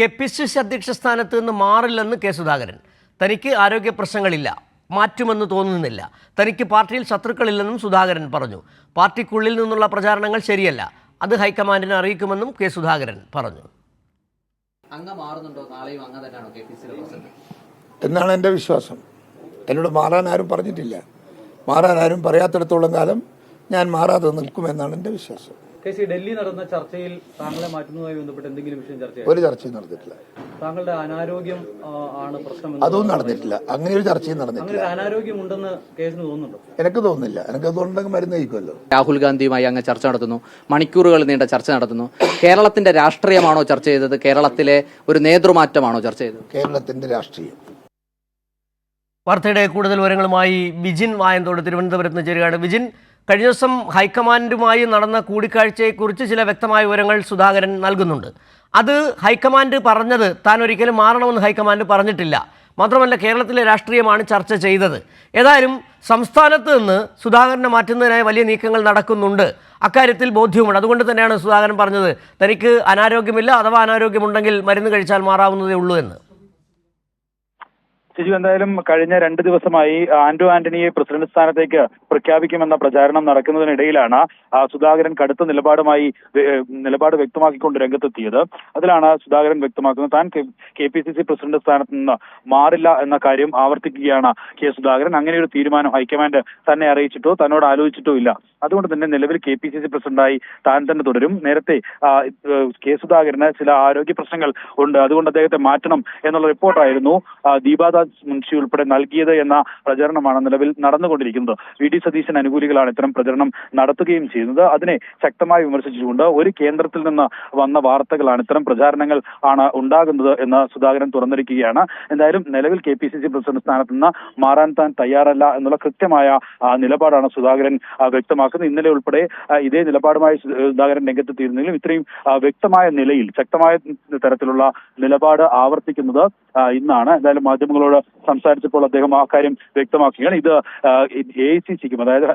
KPCC അധ്യക്ഷ സ്ഥാനത്ത് നിന്ന് മാറില്ലെന്ന് കെ സുധാകരൻ. തനിക്ക് ആരോഗ്യ പ്രശ്നങ്ങളില്ല, മാറ്റുമെന്ന് തോന്നുന്നില്ല. തനിക്ക് പാർട്ടിയിൽ ശത്രുക്കളില്ലെന്നും സുധാകരൻ പറഞ്ഞു. പാർട്ടിക്കുള്ളിൽ നിന്നുള്ള പ്രചാരണങ്ങൾ ശരിയല്ല, അത് ഹൈക്കമാൻഡിനെ അറിയിക്കുമെന്നും കെ സുധാകരൻ പറഞ്ഞു. എന്നാണ് എൻ്റെ വിശ്വാസം. എന്നോട് മാറാൻ ആരും പറഞ്ഞിട്ടില്ല. മാറാൻ ആരും പറയാത്തിടത്തോളം കാലം ഞാൻ മാറാതെ നിൽക്കുമെന്നാണ് എൻ്റെ വിശ്വാസം. ഡൽഹി നടന്ന ചർച്ചയിൽ താങ്കളെ മാറ്റുന്നതുമായി ബന്ധപ്പെട്ട് എന്തെങ്കിലും വിഷയം ഒരു ചർച്ചയും നടന്നിട്ടില്ല. താങ്കളുടെ അനാരോഗ്യം ആണ് പ്രശ്നം? അതും നടന്നിട്ടില്ല. അങ്ങനെ ഒരു ചർച്ചയും നടന്നിട്ടില്ല. അനാരോഗ്യം ഉണ്ടെന്ന് കേസിന് തോന്നുന്നുണ്ടോ? എനിക്ക് തോന്നുന്നില്ല. എനിക്ക് അതുകൊണ്ടെങ്കിൽ മരുന്ന് കഴിക്കുമല്ലോ. രാഹുൽ ഗാന്ധിയുമായി അങ്ങ് ചർച്ച നടത്തുന്നു, മണിക്കൂറുകൾ നീണ്ട ചർച്ച നടത്തുന്നു. കേരളത്തിന്റെ രാഷ്ട്രീയമാണോ ചർച്ച ചെയ്തത്? കേരളത്തിലെ ഒരു നേതൃമാറ്റമാണോ ചർച്ച ചെയ്തത്? കേരളത്തിന്റെ രാഷ്ട്രീയം. വാർത്തയുടെ കൂടുതൽ വിവരങ്ങളുമായി വിജിൻ വായന്തോട് തിരുവനന്തപുരത്ത് നിന്ന് ചേരുകയാണ്. വിജിൻ, കഴിഞ്ഞ ദിവസം ഹൈക്കമാൻഡുമായി നടന്ന കൂടിക്കാഴ്ചയെക്കുറിച്ച് ചില വ്യക്തമായ വിവരങ്ങൾ സുധാകരൻ നൽകുന്നുണ്ട്. അത് ഹൈക്കമാൻഡ് പറഞ്ഞത് താൻ ഒരിക്കലും മാറണമെന്ന് ഹൈക്കമാൻഡ് പറഞ്ഞിട്ടില്ല. മാത്രമല്ല, കേരളത്തിലെ രാഷ്ട്രീയമാണ് ചർച്ച ചെയ്തത്. ഏതായാലും സംസ്ഥാനത്ത് നിന്ന് സുധാകരനെ മാറ്റുന്നതിനായി വലിയ നീക്കങ്ങൾ നടക്കുന്നുണ്ട്. അക്കാര്യത്തിൽ ബോധ്യവുമുണ്ട്. അതുകൊണ്ട് തന്നെയാണ് സുധാകരൻ പറഞ്ഞത് തനിക്ക് അനാരോഗ്യമില്ല, അഥവാ അനാരോഗ്യമുണ്ടെങ്കിൽ മരുന്ന് കഴിച്ചാൽ മാറാവുന്നതേ ഉള്ളൂ എന്ന്. സിജു, എന്തായാലും കഴിഞ്ഞ 2 ദിവസമായി ആന്റണിയെ പ്രസിഡന്റ് സ്ഥാനത്തേക്ക് പ്രഖ്യാപിക്കുമെന്ന പ്രചാരണം നടക്കുന്നതിനിടയിലാണ് സുധാകരൻ കടുത്ത നിലപാട് വ്യക്തമാക്കിക്കൊണ്ട് രംഗത്തെത്തിയത്. അതിലാണ് സുധാകരൻ വ്യക്തമാക്കുന്നത് താൻ കെ.പി.സി.സി പ്രസിഡന്റ് സ്ഥാനത്ത് നിന്ന് മാറില്ല എന്ന കാര്യം ആവർത്തിക്കുകയാണ് കെ സുധാകരൻ. അങ്ങനെ ഒരു തീരുമാനം ഹൈക്കമാൻഡ് തന്നെ അറിയിച്ചിട്ടോ തന്നോട് ആലോചിച്ചിട്ടോ ഇല്ല. അതുകൊണ്ട് തന്നെ നിലവിൽ കെ.പി.സി.സി പ്രസിഡന്റായി താൻ തന്നെ തുടരും. നേരത്തെ കെ സുധാകരന് ചില ആരോഗ്യ പ്രശ്നങ്ങൾ ഉണ്ട്, അതുകൊണ്ട് അദ്ദേഹത്തെ മാറ്റണം എന്നുള്ള റിപ്പോർട്ടായിരുന്നു ദീപാദാസ് മുൻഷി ഉൾപ്പെടെ നൽകിയത് എന്ന പ്രചരണമാണ് നിലവിൽ നടന്നുകൊണ്ടിരിക്കുന്നത്. വി.ഡി. സതീശൻ അനുകൂലികളാണ് ഇത്തരം പ്രചരണം നടത്തുകയും ചെയ്യുന്നത്. അതിനെ ശക്തമായി വിമർശിച്ചുകൊണ്ട് ഒരു കേന്ദ്രത്തിൽ നിന്ന് വന്ന വാർത്തകളാണ്, ഇത്തരം പ്രചാരണങ്ങൾ ആണ് ഉണ്ടാകുന്നത് എന്ന് സുധാകരൻ തുറന്നിരിക്കുകയാണ്. എന്തായാലും നിലവിൽ കെ.പി.സി.സി പ്രസിഡന്റ് സ്ഥാനത്ത് നിന്ന് മാറാൻ താൻ തയ്യാറല്ല എന്നുള്ള കൃത്യമായ നിലപാടാണ് സുധാകരൻ വ്യക്തമാക്കുന്നത്. ഇന്നലെ ഉൾപ്പെടെ ഇതേ നിലപാടുമായി സുധാകരൻ രംഗത്തെത്തിയിരുന്നെങ്കിലും ഇത്രയും വ്യക്തമായ നിലയിൽ ശക്തമായ തരത്തിലുള്ള നിലപാട് ആവർത്തിക്കുന്നത് ഇന്നാണ്. എന്തായാലും മാധ്യമങ്ങളോട് സംസാരിച്ചപ്പോൾ അദ്ദേഹം ആ കാര്യം വ്യക്തമാക്കുകയാണ്. ഇത് എ.ഐ.സി.സിക്കും, അതായത്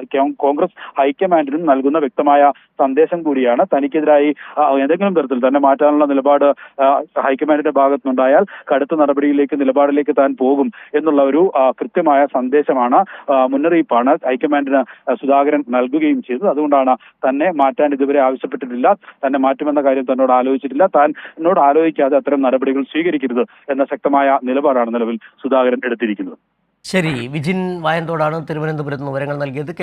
കോൺഗ്രസ് ഹൈക്കമാൻഡിനും നൽകുന്ന വ്യക്തമായ സന്ദേശം കൂടിയാണ്. തനിക്കെതിരായി ഏതെങ്കിലും തരത്തിൽ തന്നെ മാറ്റാനുള്ള നിലപാട് ഹൈക്കമാൻഡിന്റെ ഭാഗത്തുനിന്നുണ്ടായാൽ കടുത്ത നിലപാടിലേക്ക് താൻ പോകും എന്നുള്ള ഒരു കൃത്യമായ സന്ദേശമാണ്, മുന്നറിയിപ്പാണ് ഹൈക്കമാൻഡിന് സുധാകരൻ നൽകുകയും ചെയ്തത്. അതുകൊണ്ടാണ് തന്നെ മാറ്റാൻ ഇതുവരെ ആവശ്യപ്പെട്ടിട്ടില്ല, തന്നെ മാറ്റുമെന്ന കാര്യം തന്നോട് ആലോചിച്ചിട്ടില്ല, താൻ എന്നോട് ആലോചിക്കാതെ അത്തരം നടപടികൾ സ്വീകരിക്കരുത് എന്ന ശക്തമായ നിലപാടാണ് നിലവിൽ സുധാകരൻ എടുത്തിരിക്കുന്നത്. ശരി, വിജിൻ വായന്തോടാണ് തിരുവനന്തപുരത്ത് നിന്ന് വിവരങ്ങൾ നൽകിയത്.